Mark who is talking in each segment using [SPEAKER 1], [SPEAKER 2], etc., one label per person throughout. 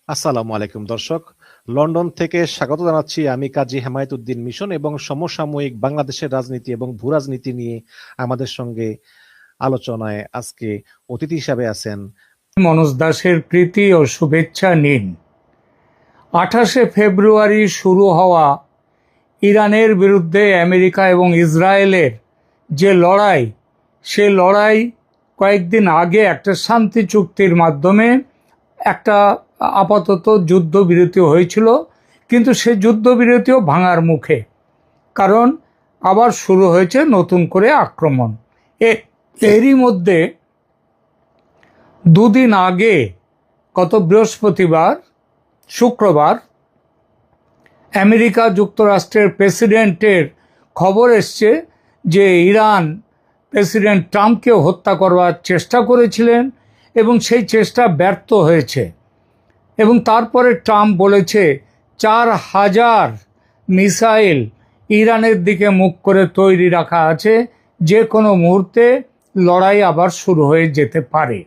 [SPEAKER 1] আসসালামু আলাইকুম দর্শক। লন্ডন থেকে স্বাগত জানাচ্ছি আমি কাজী হেমায়েতুদ্দিন মিশন এবং সমসাময়িক বাংলাদেশের রাজনীতি এবং ভূরাজনীতি নিয়ে আমাদের সঙ্গে আলোচনায় আজকে অতিথি হিসাবে আছেন
[SPEAKER 2] মনোজ দাসের প্রীতি ও শুভেচ্ছা নিন। 28 ফেব্রুয়ারি শুরু হওয়া ইরানের বিরুদ্ধে আমেরিকা এবং ইসরায়েলের যে লড়াই, সে লড়াই কয়েকদিন আগে একটা শান্তি চুক্তির মাধ্যমে একটা আপাতত যুদ্ধবিরতি হয়েছিল, কিন্তু সে যুদ্ধবিরতিও ভাঙার মুখে, কারণ আবার শুরু হয়েছে নতুন করে আক্রমণ। এরই মধ্যে দুদিন আগে গত বৃহস্পতিবার, শুক্রবার, আমেরিকা যুক্তরাষ্ট্রের প্রেসিডেন্টের খবর এসছে যে ইরান প্রেসিডেন্ট ট্রাম্পকে হত্যা করবার চেষ্টা করেছিলেন এবং সেই চেষ্টা ব্যর্থ হয়েছে। এবং তারপরে ট্রাম্প বলেছে 4000 মিসাইল ইরানের দিকে মুখ করে তৈরি রাখা আছে, যে কোনো মুহূর্তে লড়াই আবার শুরু হয়ে যেতে পারে।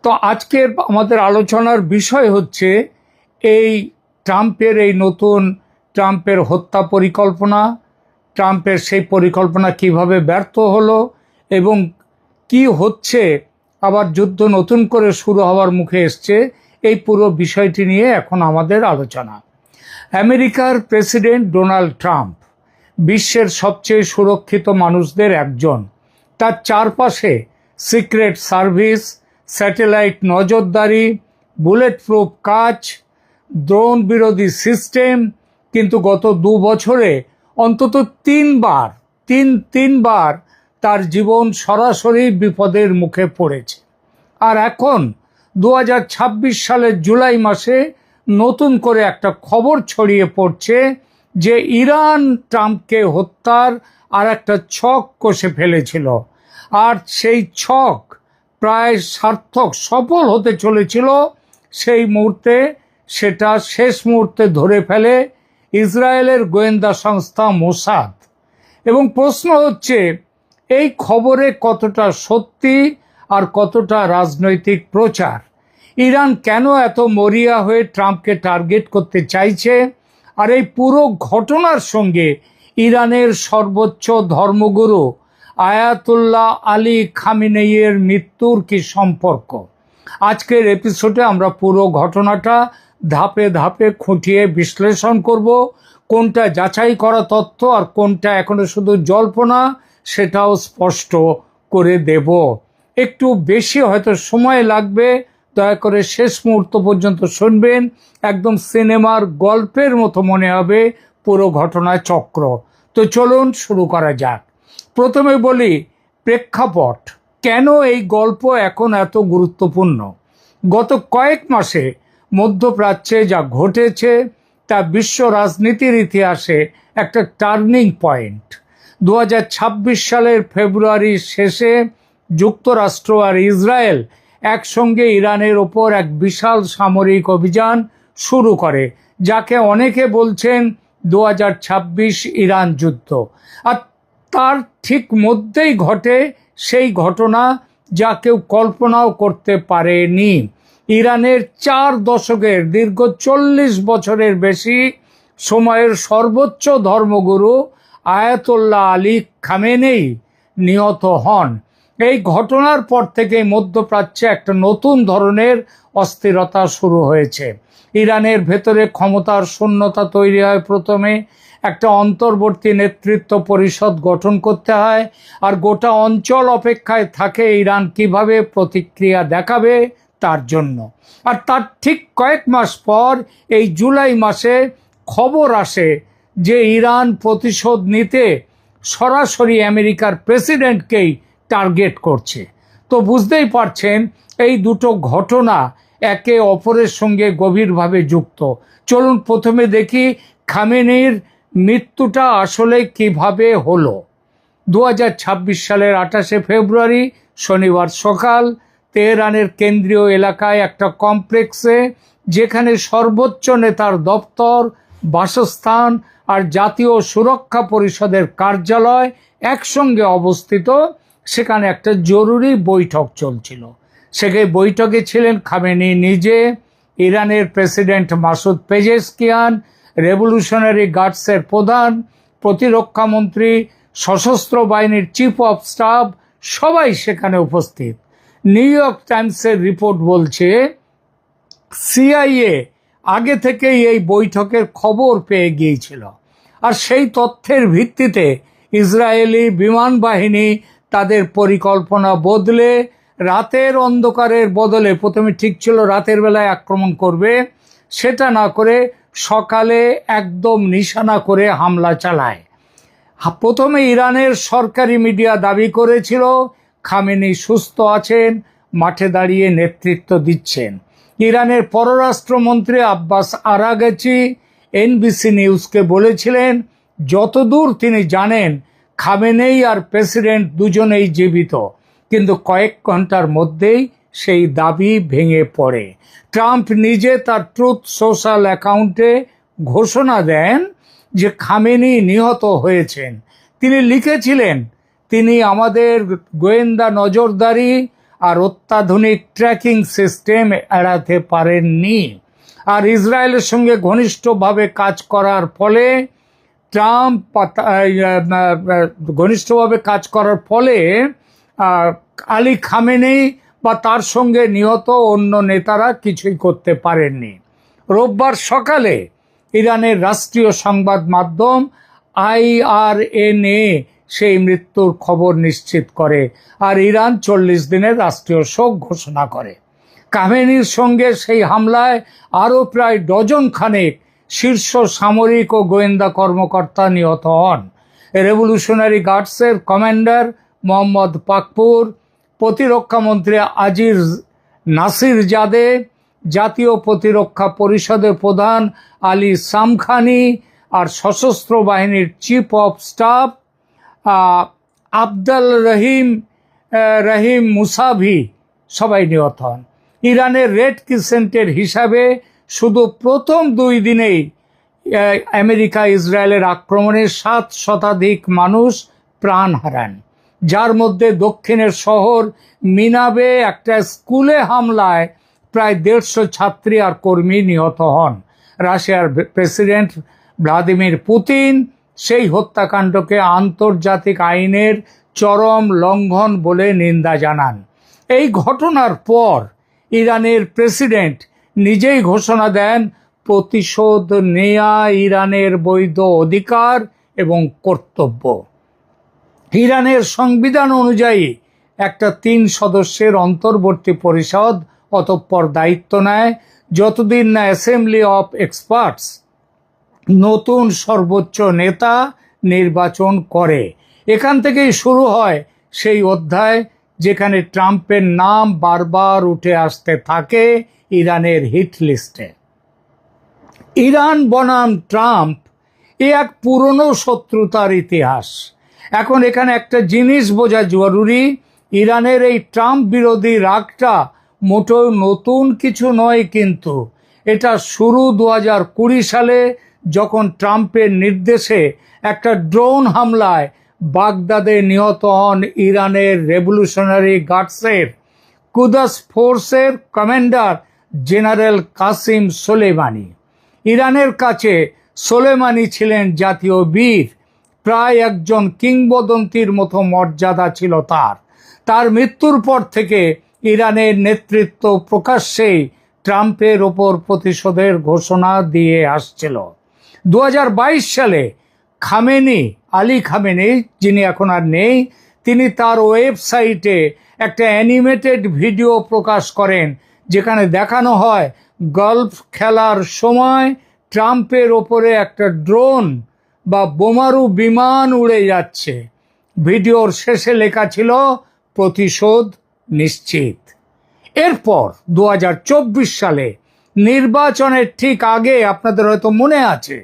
[SPEAKER 2] তো আজকের আমাদের আলোচনার বিষয় হচ্ছে এই ট্রাম্পের হত্যা পরিকল্পনা, ট্রাম্পের সেই পরিকল্পনা কিভাবে ব্যর্থ হলো এবং কি হচ্ছে, আবার যুদ্ধ নতুন করে শুরু হওয়ার মুখে এসছে। এই পুরো বিষয়টি নিয়ে এখন আমাদের আলোচনা। আমেরিকার প্রেসিডেন্ট ডোনাল্ড ট্রাম্প বিশ্বের সবচেয়ে সুরক্ষিত মানুষদের একজন। তার চারপাশে সিক্রেট সার্ভিস, স্যাটেলাইট নজরদারি, বুলেট প্রুফ কাচ, ড্রোন বিরোধী সিস্টেম, কিন্তু গত 2 বছরে অন্তত তিনবার তার জীবন সরাসরি বিপদের মুখে পড়েছে। আর এখন 2026 সালের জুলাই মাসে নতুন করে একটা খবর ছড়িয়ে পড়ছে যে ইরান ট্রাম্পকে হত্যার আর একটা ছক কষে ফেলেছিল, আর সেই ছক প্রায় সার্থক সফল হতে চলেছিল। সেই মুহূর্তে সেটা শেষ মুহূর্তে ধরে ফেলে ইসরায়েলের গোয়েন্দা সংস্থা মোসাদ। এবং প্রশ্ন হচ্ছে, এই খবরে কতটা সত্যি আর কতটা রাজনৈতিক প্রচার? ইরান কেন এত মরিয়া হয়ে ট্রাম্পকে টার্গেট করতে চাইছে? আর এই পুরো ঘটনার সঙ্গে ইরানের সর্বোচ্চ ধর্মগুরু আয়াতুল্লাহ আলী খামেনেইয়ের মৃত্যুর কি সম্পর্ক? আজকের এপিসোডে আমরা পুরো ঘটনাটা ধাপে ধাপে খুঁটিয়ে বিশ্লেষণ করব। কোনটা যাচাই করা তথ্য আর কোনটা এখনো শুধু জল্পনা, সেটাও স্পষ্ট করে দেব। একটু বেশি হয়তো সময় লাগবে, দয়া করে শেষ মুহূর্ত পর্যন্ত শুনবেন। একদম সিনেমার গল্পের মতো মনে হবে পুরো ঘটনা চক্র। তো চলুন শুরু করা যাক। প্রথমে বলি প্রেক্ষাপট, কেন এই গল্প এখন এত গুরুত্বপূর্ণ। গত কয়েক মাসে মধ্যপ্রাচ্যে যা ঘটেছে তা বিশ্ব রাজনীতির ইতিহাসে একটা টার্নিং পয়েন্ট। 2026 সালের ফেব্রুয়ারির শেষে যুক্তরাষ্ট্র আর ইসরায়েল একসঙ্গে ইরানের ওপর এক বিশাল সামরিক অভিযান শুরু করে, যাকে অনেকে বলছেন 2026 ইরান যুদ্ধ। আর তার ঠিক মধ্যেই ঘটে সেই ঘটনা যা কেউ কল্পনাও করতে পারেনি। ইরানের 4 দশকের দীর্ঘ 40 বছরের বেশি সময়ের সর্বোচ্চ ধর্মগুরু আয়াতুল্লাহ আলী খামেনেই নিহত হন। এই ঘটনার পর থেকে মধ্যপ্রাচ্যে একটা নতুন ধরনের অস্থিরতা শুরু হয়েছে। ইরানের ভেতরে ক্ষমতার শূন্যতা তৈরি হয়। প্রথমে একটা অন্তর্বর্তী নেতৃত্ব পরিষদ গঠন করতে হয়, আর গোটা অঞ্চল অপেক্ষায় থাকে ইরান কিভাবে প্রতিক্রিয়া দেখাবে তার জন্য। আর তার ঠিক কয়েক মাস পর এই জুলাই মাসে খবর আসে যে ইরান প্রতিশোধ নিতে সরাসরি আমেরিকার প্রেসিডেন্টকেই টার্গেট করছে। তো বুঝতেই পারছেন এই দুটো ঘটনা একে অপরের সঙ্গে গভীরভাবে যুক্ত। চলুন প্রথমে দেখি খামেনেইর মৃত্যুটা আসলে কিভাবে হলো। 2026 সালের 28 ফেব্রুয়ারি শনিবার সকাল তেহরানের কেন্দ্রীয় এলাকায় একটা কমপ্লেক্সে, যেখানে সর্বোচ্চ নেতার দপ্তর, বাসস্থান আর জাতীয় সুরক্ষা পরিষদের কার্যালয় একসঙ্গে অবস্থিত, সেখানে একটা জরুরি বৈঠক চলছিল। সেখানে বৈঠকে ছিলেন খামেনি নিজে, ইরানের প্রেসিডেন্ট মাসুদ পেজেশকিয়ান, রেভলিউশনারি গার্ডসের প্রধান, প্রতিরক্ষা মন্ত্রী, সশস্ত্র বাহিনীর চিফ অফ স্টাফ সবাই সেখানে উপস্থিত। নিউ ইয়র্ক টাইমসের রিপোর্ট বলছে সিআইএ আগে থেকেই এই বৈঠকের খবর পেয়ে গিয়েছিল, আর সেই তথ্যের ভিত্তিতে ইসরায়েলি বিমান বাহিনী তাদের পরিকল্পনা বদলে রাতের অন্ধকারের বদলে, প্রথমে ঠিক ছিল রাতের বেলায় আক্রমণ করবে, সেটা না করে সকালে একদম নিশানা করে হামলা চালায়। প্রথমে ইরানের সরকারি মিডিয়া দাবি করেছিল খামেনি সুস্থ আছেন, মাঠে দাঁড়িয়ে নেতৃত্ব দিচ্ছেন। ইরানের পররাষ্ট্রমন্ত্রী আব্বাস আরাগচি এনবিসি নিউজকে বলেছিলেন যতদূর তিনি জানেন খামেনেই আর প্রেসিডেন্ট দুজনেই জীবিত, কিন্তু কয়েক ঘন্টার মধ্যেই সেই দাবি ভেঙে পড়ে। ট্রাম্প নিজে তার ট্রুথ সোশ্যাল অ্যাকাউন্টে ঘোষণা দেন যে খামেনি নিহত হয়েছেন। তিনি লিখেছিলেন তিনি আমাদের গোয়েন্দা নজরদারি আর অত্যাধুনিক ট্র্যাকিং সিস্টেম এড়াতে পারেননি। আর ইসরায়েলের সঙ্গে ঘনিষ্ঠভাবে কাজ করার ফলে আলী খামেনি বা তার সঙ্গে নিহত অন্য নেতারা কিছুই করতে পারেননি। রোববার সকালে ইরানের রাষ্ট্রীয় সংবাদ মাধ্যম IRNA সেই মৃত্যুর খবর নিশ্চিত করে, আর ইরান 40 দিনের রাষ্ট্রীয় শোক ঘোষণা করে। খামেনির সঙ্গে সেই হামলায় আরও প্রায় ডজন খানেক শীর্ষ সামরিক ও গোয়েন্দা কর্মকর্তা নিহত হন। রেভলিউশনারি গার্ডসের কমান্ডার মোহাম্মদ পাকপুর, প্রতিরক্ষা মন্ত্রী আজিজ নাসির জাদে, জাতীয় প্রতিরক্ষা পরিষদের প্রধান আলী সামখানি আর সশস্ত্র বাহিনীর chief of staff Abdal Rahim Musavi সবাই নিহত হন। ইরানের রেড ক্রিসেন্টের হিসাবে শুধু প্রথম 2 দিনেই আমেরিকা ইসরায়েলের আক্রমণে 7 শতাধিক মানুষ প্রাণ হারান, যার মধ্যে দক্ষিণের শহর মিনাবে একটা স্কুলে হামলায় প্রায় 150 ছাত্রী আর কর্মী নিহত হন। রাশিয়ার প্রেসিডেন্ট ভ্লাদিমির পুতিন সেই হত্যাকাণ্ডকে আন্তর্জাতিক আইনের চরম লঙ্ঘন বলে নিন্দা জানান। এই ঘটনার পর ইরানের প্রেসিডেন্ট নিজেই ঘোষণা দেন প্রতিশোধ নেয়া ইরানের বৈধ অধিকার এবং কর্তব্য। ইরানের সংবিধান অনুযায়ী একটা 3 সদস্যের অন্তর্বর্তী পরিষদ অতঃপর দায়িত্ব নেয় যতদিন না অ্যাসেম্বলি অফ এক্সপার্টস নতুন সর্বোচ্চ নেতা নির্বাচন করে। এখান থেকেই শুরু হয় সেই অধ্যায় যেখানে ট্রাম্পের নাম বারবার উঠে আসতে থাকে ইরানের হিট লিস্টে। ইরান বনাম ট্রাম্প এক পুরনো শত্রুতার ইতিহাস। এখন এখানে একটা জিনিস বোঝা জরুরি, ইরানের এই ট্রাম্প বিরোধী রাগটা মোটেও নতুন কিছু নয়, কিন্তু এটা শুরু 2020 সালে যখন ট্রাম্পের নির্দেশে একটা ড্রোন হামলায় বাগদাদে নিহত হন ইরানের রেভলিউশনারি গার্ডসের কুদস ফোর্সের কমান্ডার জেনারেল কাসিম সোলেমানি। ইরানের কাছে সোলেমানি ছিলেন জাতীয় বীর, প্রায় একজন কিংবদন্তির মতো মর্যাদা ছিল তার মৃত্যুর পর থেকে ইরানের নেতৃত্ব প্রকাশ্যেই ট্রাম্পের ওপর প্রতিশোধের ঘোষণা দিয়ে আসছিল। 2022 সালে আলী খামেনি, যিনি এখন আর নেই, তিনি তার ওয়েবসাইটে একটা অ্যানিমেটেড ভিডিও প্রকাশ করেন যেখানে দেখানো হয় গল্ফ খেলার সময় ট্রাম্পের ওপরে একটা ড্রোন বা বোমারু বিমান উড়ে যাচ্ছে। ভিডিওর শেষে লেখা ছিল প্রতিশোধ নিশ্চিত। এরপর 2024 সালে নির্বাচনের ঠিক আগে, আপনাদের হয়তো মনে আছে,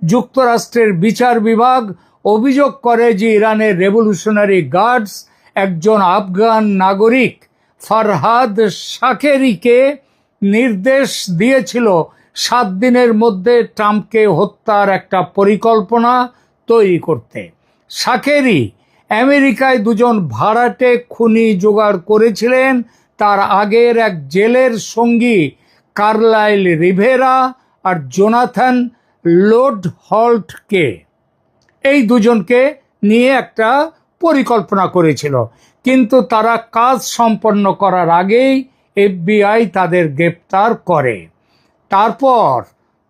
[SPEAKER 2] যুক্তরাষ্ট্রের বিচার বিভাগ অভিযোগ করে যে ইরানের রেভলিউশনারি গার্ডস একজন আফগান নাগরিক ফারহাদ শাকেরিকে নির্দেশ দিয়েছিল 7 দিনের মধ্যে ট্রাম্পকে হত্যার একটা পরিকল্পনা তৈরি করতে। শাকেরি আমেরিকায় 2 ভাড়াটে খুনি জোগাড় করেছিলেন তার আগের এক জেলের সঙ্গী কার্লাইল রিভেরা আর জোনাথন লোড হল্টকে, এই দুজনকে নিয়ে একটা পরিকল্পনা করেছিল, কিন্তু তারা কাজ সম্পন্ন করার আগেই এফবিআই তাদের গ্রেপ্তার করে। তারপর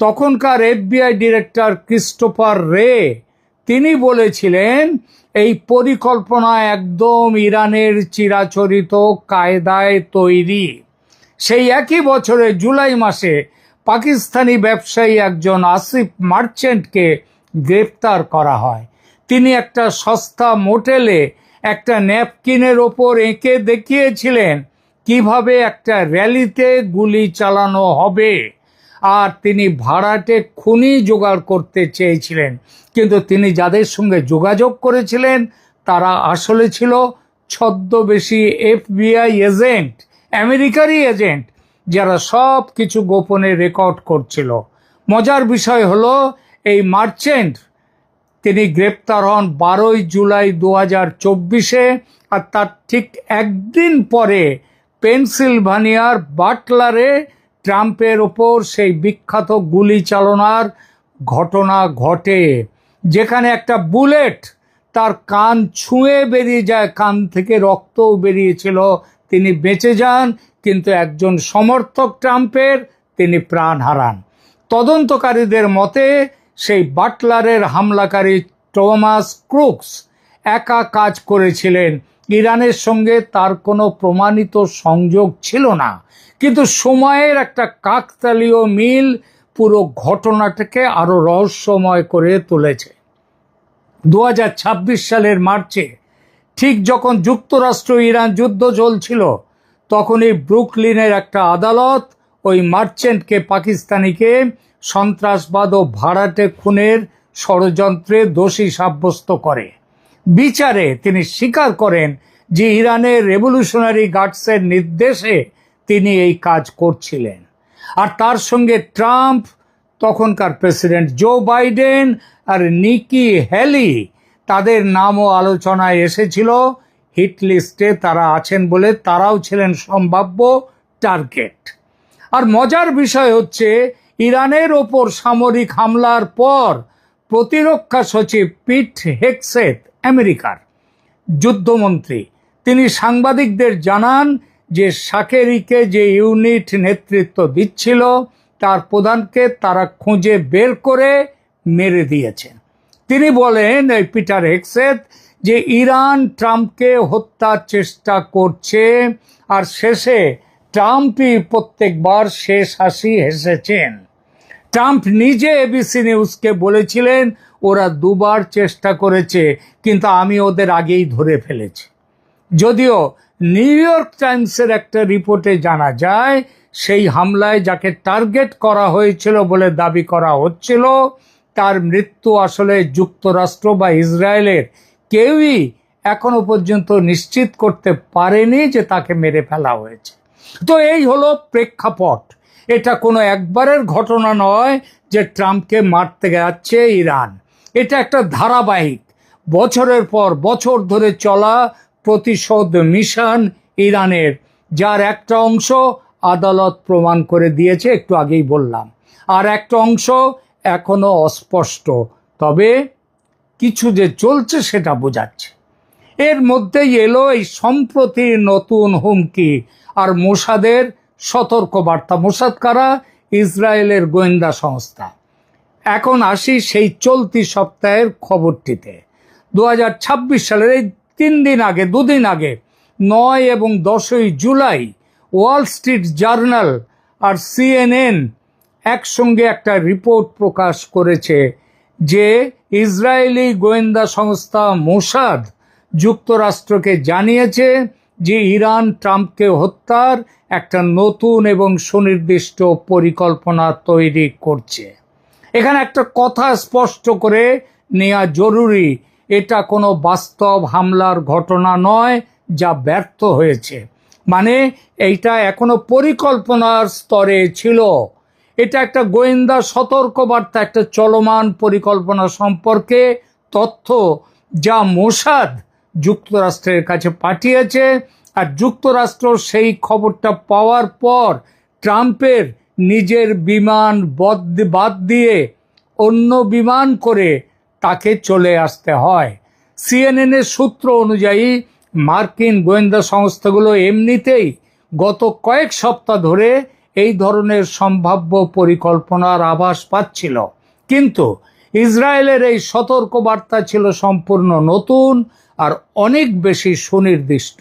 [SPEAKER 2] তখনকার এফবিআই ডিরেক্টর ক্রিস্টোফার রে তিনি বলেছিলেন এই পরিকল্পনা একদম ইরানের চিরাচরিত কায়দায় তৈরি। সেই একই বছরে জুলাই মাসে পাকিস্তানি ব্যবসায়ী একজন আসিফ মার্চেন্টকে গ্রেপ্তার করা হয়। তিনি একটা সস্তা মোটেলে একটা ন্যাপকিনের ওপর এঁকে দেখিয়েছিলেন কিভাবে একটা র্যালিতে গুলি চালানো হবে, আর তিনি ভাড়াটে খুনি জোগাড় করতে চেয়েছিলেন, কিন্তু তিনি যাদের সঙ্গে যোগাযোগ করেছিলেন তারা আসলে ছিল ছদ্মবেশী এফবিআই এজেন্ট, আমেরিকারই এজেন্ট, যারা সব কিছু গোপনে রেকর্ড করছিল। মজার বিষয় হলো এই মার্চেন্ট তিনি গ্রেপ্তার হন 12 জুলাই 2024-এ, আর তার ঠিক একদিন পরে পেনসিলভানিয়ার বাটলারে ট্রাম্পের ওপর সেই বিখ্যাত গুলি চালনার ঘটনা ঘটে, যেখানে একটা বুলেট তার কান ছুঁয়ে বেরিয়ে যায়, কান থেকে রক্তও বেরিয়েছিল, তিনি বেঁচে যান, কিন্তু একজন সমর্থক ট্রাম্পের তিনি প্রাণ হারান। তদন্তকারীদের মতে সেই বাটলারের হামলাকারী টমাস ক্রুকস একা কাজ করেছিলেন, ইরানের সঙ্গে তার কোনো প্রমাণিত সংযোগ ছিল না, কিন্তু সময়ের একটা কাকতালীয় মিল পুরো ঘটনাটাকে আরো রহস্যময় করে তুলেছে। 2026 সালের মার্চে ঠিক যখন যুক্তরাষ্ট্র ইরান যুদ্ধ চলছিল, তখনই ব্রুকলিনের একটা আদালত ওই মার্চেন্টকে পাকিস্তানিকে সন্ত্রাসবাদ ও ভাড়াটে খুনের ষড়যন্ত্রে দোষী সাব্যস্ত করে। বিচারে তিনি স্বীকার করেন যে ইরানের রেভলিউশনারি গার্ডসের নির্দেশে তিনি এই কাজ করছিলেন। আর তার সঙ্গে ট্রাম্প, তখনকার প্রেসিডেন্ট জো বাইডেন আর নিকি হ্যালি, তাদের নামও আলোচনায় এসেছিল। হিট লিস্টে তারা আছেন বলে তারাও ছিলেন সম্ভাব্য টার্গেট। আর মজার বিষয় হচ্ছে, ইরানের ওপর সামরিক হামলার পর প্রতিরক্ষা সচিব পিট হেগসেথ, আমেরিকার যুদ্ধমন্ত্রী, তিনি সাংবাদিকদের জানান যে শাকেরিকে যে ইউনিট নেতৃত্ব দিচ্ছিল তার প্রধানকে তারা খুঁজে বের করে মেরে দিয়েছেন। তিনি বলেন, এই পিটার হেগসেথ, যে ইরান ট্রাম্পকে হত্যার চেষ্টা করছে, আর শেষে ট্রাম্পই প্রত্যেকবার শেষ হাসি হেসেছেন। ট্রাম্প নিজে এবিসি নিউজকে বলেছিলেন ওরা দুবার চেষ্টা করেছে, কিন্তু আমি ওদের আগেই ধরে ফেলেছি। যদিও নিউ ইয়র্ক টাইমসের একটা রিপোর্টে জানা যায় সেই হামলায় যাকে টার্গেট করা হয়েছিল বলে দাবি করা হচ্ছিল, তার মৃত্যু আসলে যুক্তরাষ্ট্র বা ইসরায়েলের কেউই এখনো পর্যন্ত নিশ্চিত করতে পারেনি যে তাকে মেরে ফেলা হয়েছে। তো এই হলো প্রেক্ষাপট। এটা কোনো একবারের ঘটনা নয় যে ট্রাম্পকে মারতে যাচ্ছে ইরান। এটা একটা ধারাবাহিক, বছরের পর বছর ধরে চলা প্রতিশোধ মিশন ইরানের, যার একটা অংশ আদালত প্রমাণ করে দিয়েছে, একটু আগেই বললাম, আর একটা অংশ এখনো অস্পষ্ট, তবে কিছু যে চলছে সেটা বোঝাচ্ছে। এর মধ্যেই এলো এই সম্প্রতি নতুন হুমকি আর মোসাদের সতর্কবার্তা। মোসাদ কারা? ইসরায়েলের গোয়েন্দা সংস্থা। এখন আসি সেই চলতি সপ্তাহের খবরটিতে। 2026 সালের এই দুদিন আগে 9 এবং 10 জুলাই ওয়াল স্ট্রিট জার্নাল আর CNN একসঙ্গে একটা রিপোর্ট প্রকাশ করেছে যে ইসরায়েলি গোয়েন্দা সংস্থা মোসাদ যুক্তরাষ্ট্রকে জানিয়েছে যে ইরান ট্রাম্পকে হত্যার একটা নতুন এবং সুনির্দিষ্ট পরিকল্পনা তৈরি করছে। এখানে একটা কথা স্পষ্ট করে নেওয়া জরুরি, এটা কোনো বাস্তব হামলার ঘটনা নয় যা ব্যর্থ হয়েছে, মানে এইটা এখনো পরিকল্পনার স্তরে ছিল। এটা একটা গোয়েন্দা সতর্কবার্তা, একটা চলমান পরিকল্পনা সম্পর্কে তথ্য যা মোসাদ যুক্তরাষ্ট্রের কাছে পাঠিয়েছে। আর যুক্তরাষ্ট্র সেই খবরটা পাওয়ার পর ট্রাম্পের নিজের বিমান বাদ দিয়ে অন্য বিমান করে তাকে চলে আসতে হয়। CNN এর সূত্র অনুযায়ী মার্কিন গোয়েন্দা সংস্থাগুলো এমনিতেই গত কয়েক সপ্তাহ ধরে এই ধরনের সম্ভাব্য পরিকল্পনার আভাস পাচ্ছিল, কিন্তু ইসরায়েলের এই সতর্কবার্তা ছিল সম্পূর্ণ নতুন আর অনেক বেশি সুনির্দিষ্ট।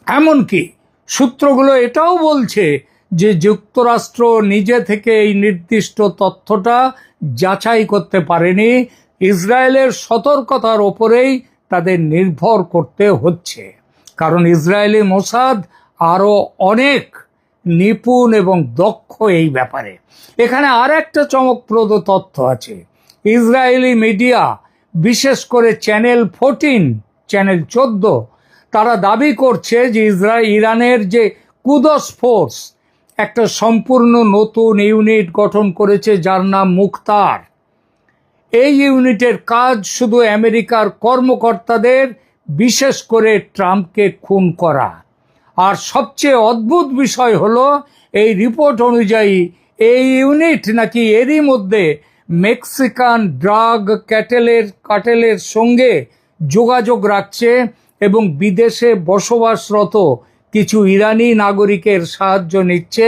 [SPEAKER 2] এমনকি সূত্রগুলো এটাও বলছে যে যুক্তরাষ্ট্র নিজে থেকে এই নির্দিষ্ট তথ্যটা যাচাই করতে পারেনি, ইসরায়েলের সতর্কতার ওপরেই তাদের নির্ভর করতে হচ্ছে। কারণ ইসরায়েলি মোসাদ আরও অনেক নিপুণ এবং দক্ষ এই ব্যাপারে। এখানে আর একটা চমকপ্রদ তথ্য আছে। ইসরায়েলি মিডিয়া, বিশেষ করে চ্যানেল 14, চ্যানেল 14, তারা দাবি করছে যে ইরানের যে কুদস ফোর্স একটা সম্পূর্ণ নতুন ইউনিট গঠন করেছে যার নাম মুখতার। এই ইউনিটের কাজ শুধু আমেরিকার কর্মকর্তাদের, বিশেষ করে ট্রাম্পকে খুন করা। আর সবচেয়ে অদ্ভুত বিষয় হলো, এই রিপোর্ট অনুযায়ী এই ইউনিট নাকি এরই মধ্যে মেক্সিকান ড্রাগ কার্টেলের সঙ্গে যোগাযোগ রাখছে এবং বিদেশে বসবাসরত কিছু ইরানি নাগরিকের সাহায্য নিচ্ছে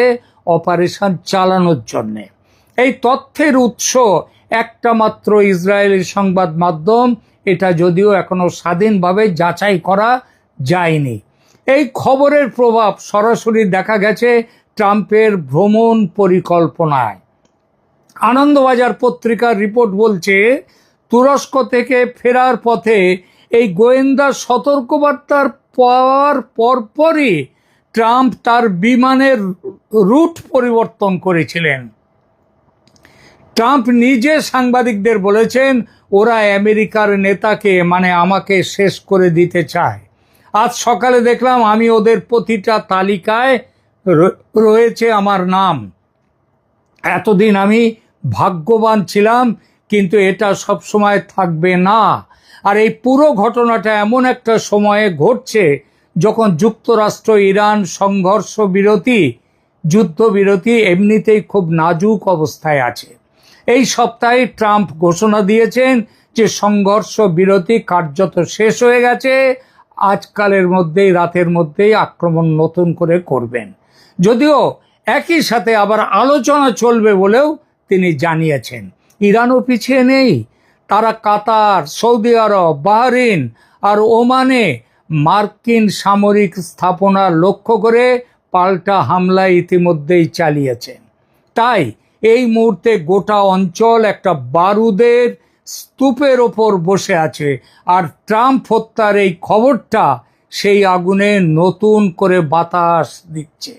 [SPEAKER 2] অপারেশন চালানোর জন্য। এই তথ্যের উৎস একটা মাত্র ইসরায়েলি সংবাদ মাধ্যম, এটা যদিও এখনো স্বাধীনভাবে যাচাই করা যায়নি। এই খবরের প্রভাব সরাসরি দেখা গেছে ট্রাম্পের ভ্রমণ পরিকল্পনায়। আনন্দবাজার পত্রিকার রিপোর্ট বলছে, তুরস্ক থেকে ফেরার পথে এই গোয়েন্দা সতর্কবার্তার পাওয়ার পরপরই ট্রাম্প তার বিমানের রুট পরিবর্তন করেছিলেন। ট্রাম্প নিজে সাংবাদিকদের বলেছেন, ওরা আমেরিকার নেতাকে মানে আমাকে শেষ করে দিতে চায়। আজ সকালে দেখলাম আমি ওদের প্রতিটা তালিকায় রয়েছে আমার নাম। এতদিন আমি ভাগ্যবান ছিলাম, কিন্তু এটা সব সময় থাকবে না। আর এই পুরো ঘটনাটা এমন একটা সময়ে ঘটছে যখন যুক্তরাষ্ট্র ইরান সংঘর্ষ বিরতি, যুদ্ধবিরতি এমনিতেই খুব নাজুক অবস্থায় আছে। এই সপ্তাহে ট্রাম্প ঘোষণা দিয়েছেন যে সংঘর্ষ বিরতি কার্যত শেষ হয়ে গেছে, আজকালের মধ্যেই, রাতের মধ্যেই আক্রমণ নতুন করে করবেন। যদিও একই সাথে আবার আলোচনা চলবে বলেও তিনি জানিয়েছেন। ইরানও পিছিয়ে নেই, তারা কাতার, সৌদি আরব, বাহরিন আর ওমানে মার্কিন সামরিক স্থাপনা লক্ষ্য করে পাল্টা হামলা ইতিমধ্যেই চালিয়েছেন। তাই এই মুহূর্তে গোটা অঞ্চল একটা বারুদের স্তূপের ওপর বসে আছে, আর ট্রাম্প হত্যার এই খবরটা সেই আগুনে নতুন করে বাতাস দিচ্ছে।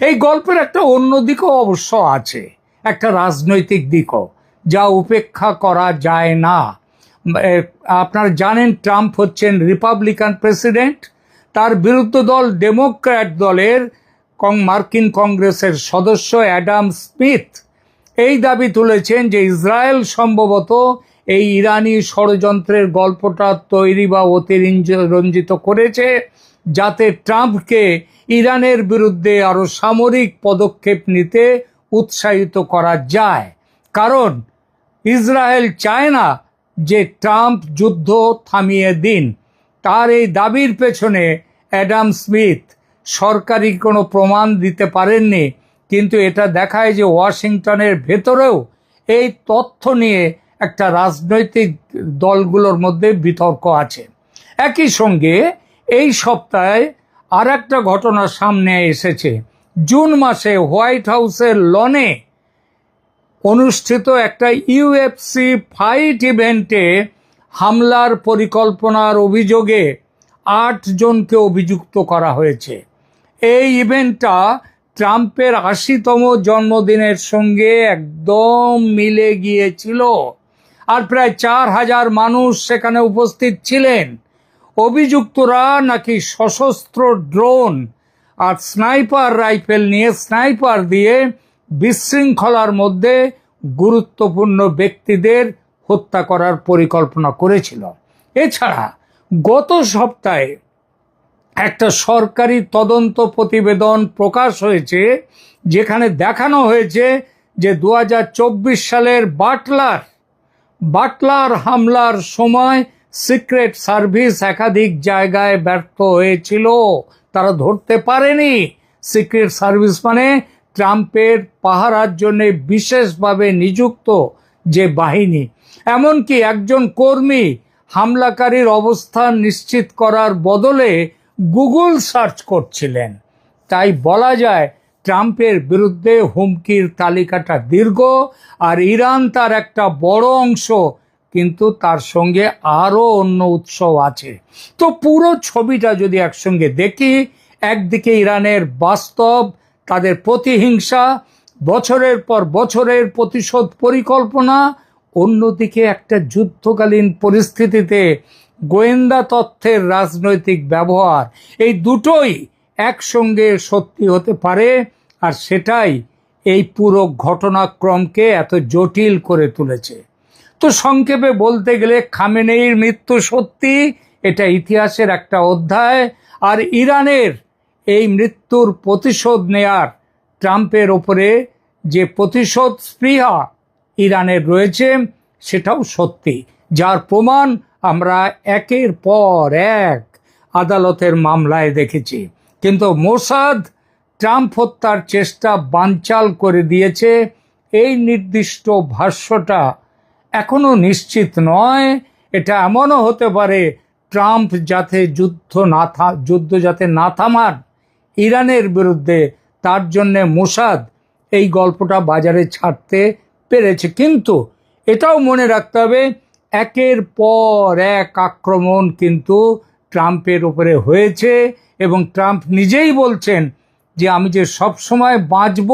[SPEAKER 2] এই গল্পের একটা অন্য দিকও অবশ্য আছে, একটা রাজনৈতিক দিকও, যা উপেক্ষা করা যায় না। আপনারা জানেন ট্রাম্প হচ্ছেন রিপাবলিকান প্রেসিডেন্ট, তার বিরুদ্ধ দল ডেমোক্র্যাট দলের মার্কিন কংগ্রেসের সদস্য অ্যাডাম স্মিথ এই দাবি তুলেছেন যে ইসরায়েল সম্ভবত এই ইরানি ষড়যন্ত্রের গল্পটা তৈরি বা অতিরঞ্জিত করেছে, যাতে ট্রাম্পকে ইরানের বিরুদ্ধে আরো সামরিক পদক্ষেপ নিতে উৎসাহিত করা যায়। কারণ ইসরায়েল চায় না যে ট্রাম্প যুদ্ধ থামিয়ে দিন। তার এই দাবির পেছনে অ্যাডাম স্মিথ সরকারি কোনো প্রমাণ দিতে পারেননি, কিন্তু এটা দেখায় যে ওয়াশিংটনের ভেতরেও এই তথ্য নিয়ে একটা রাজনৈতিক দলগুলোর মধ্যে বিতর্ক আছে। একই সঙ্গে এই সপ্তাহে আর একটা ঘটনা সামনে এসেছে। জুন মাসে হোয়াইট হাউসের লনে অনুষ্ঠিত একটা UFC ফাইট ইভেন্টে হামলার পরিকল্পনার অভিযোগে 8 জনকে অভিযুক্ত করা হয়েছে। এই ইভেন্টটা ট্রাম্পের 80তম জন্মদিনের সঙ্গে একদম মিলে গিয়েছিল, আর প্রায় 4000 মানুষ সেখানে উপস্থিত ছিলেন। অভিযুক্তরা নাকি সশস্ত্র ড্রোন আর স্নাইপার রাইফেল নিয়ে স্নাইপার দিয়ে বিশৃঙ্খলার মধ্যে গুরুত্বপূর্ণ ব্যক্তিদের হত্যা করার পরিকল্পনা করেছিল। এছাড়া গত সপ্তাহে একটা সরকারি তদন্ত প্রতিবেদন প্রকাশ হয়েছে যেখানে দেখানো হয়েছে যে 2024 সালের বাটলার হামলার সময় সিক্রেট সার্ভিস একাধিক জায়গায় ব্যর্থ হয়েছিল, তারা ধরতে পারেনি। সিক্রেট সার্ভিস মানে ট্রাম্পের পাহারার জন্য বিশেষভাবে নিযুক্ত যে বাহিনী। এমনকি একজন কর্মী হামলাকারীর অবস্থান নিশ্চিত করার বদলে গুগল সার্চ করছিলেন। তাই বলা যায় ট্রাম্পের বিরুদ্ধে হুমকির তালিকাটা দীর্ঘ, আর ইরান তার একটা বড় অংশ, কিন্তু তার সঙ্গে আরও অন্য উৎস আছে। তো পুরো ছবিটা যদি একসঙ্গে দেখি, একদিকে ইরানের বাস্তব তাদের প্রতিহিংসা, বছরের পর বছরের প্রতিশোধ পরিকল্পনা, অন্যদিকে একটা যুদ্ধকালীন পরিস্থিতিতে গোয়েন্দা তথ্যের রাজনৈতিক ব্যবহার, এই দুটোই একসঙ্গে সত্যি হতে পারে। আর সেটাই এই পুরো ঘটনাক্রমকে এত জটিল করে তুলেছে। তো সংক্ষেপে বলতে গেলে খামেনেইর মৃত্যু সত্যি, এটা ইতিহাসের একটা অধ্যায়। আর ইরানের এই মৃত্যুর প্রতিশোধ নেয়ার, ট্রাম্পের ওপরে যে প্রতিশোধ স্পৃহা ইরানের রয়েছে, সেটাও সত্যি, যার প্রমাণ আমরা একের পর এক আদালতের মামলায় দেখেছি। কিন্তু মোসাদ ট্রাম্প হত্যার চেষ্টা বানচাল করে দিয়েছে, এই নির্দিষ্ট ভাষ্যটা এখনো নিশ্চিত নয়। এটা এমনও হতে পারে ট্রাম্প যাতে যুদ্ধ যাতে না থামান ইরানের বিরুদ্ধে, তার জন্য মোসাদ এই গল্পটা বাজারে ছাড়তে পেরেছে। কিন্তু এটাও মনে রাখতে হবে, একের পর এক আক্রমণ কিন্তু ট্রাম্পের উপরে হয়েছে, এবং ট্রাম্প নিজেই বলছেন যে আমি যে সব সময় বাঁচব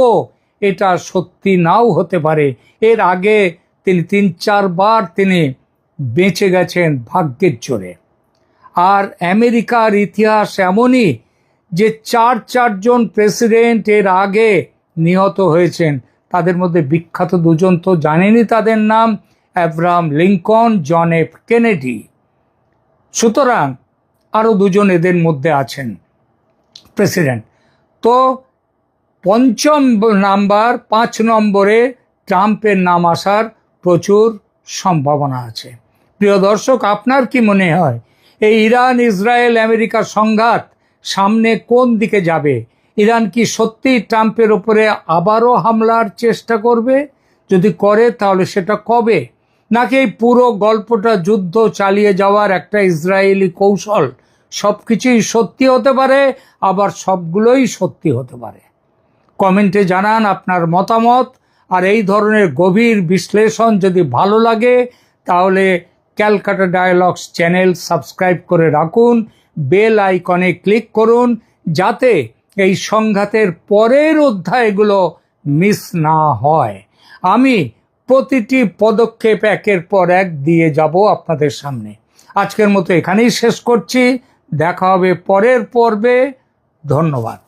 [SPEAKER 2] এটা সত্যি নাও হতে পারে। এর আগে তিনি 3-4 বার তিনি বেঁচে গেছেন ভাগ্যের জোরে। আর আমেরিকার ইতিহাস এমনই যে 4জন প্রেসিডেন্ট এর আগে নিহত হয়েছেন, তাদের মধ্যে বিখ্যাত দুজন তো জানেনই তাদের নাম, Abraham Lincoln, John F Kennedy. সুতরাং আরও দুজন এদের মধ্যে আছেন প্রেসিডেন্ট। তো 5 নম্বরে ট্রাম্পের নাম আসার প্রচুর সম্ভাবনা আছে। প্রিয় দর্শক, আপনার কি মনে হয় এই ইরান ইসরায়েল আমেরিকার সংঘাত সামনে কোন দিকে যাবে? ইরান কি সত্যি ট্রাম্পের উপরে আবারও হামলার চেষ্টা করবে? যদি করে তাহলে সেটা কবে? নাকি এই পুরো গল্পটা যুদ্ধ চালিয়ে যাওয়ার একটা ইসরায়েলি কৌশল? সবকিছুই সত্যি হতে পারে, আবার সবগুলোই সত্যি হতে পারে। কমেন্টে জানান আপনার মতামত। আর এই ধরনের গভীর বিশ্লেষণ যদি ভালো লাগে তাহলে ক্যালকাটা ডায়ালগস চ্যানেল সাবস্ক্রাইব করে রাখুন, বেল আইকনে ক্লিক করুন, যাতে এই সংঘাতের পরের অধ্যায়গুলো মিস না হয়। আমি প্রতিটি পদক্ষেপ একের পর এক দিয়ে যাব আপনাদের সামনে। আজকের মতো এখানেই শেষ করছি, দেখা হবে পরের পর্বে। ধন্যবাদ।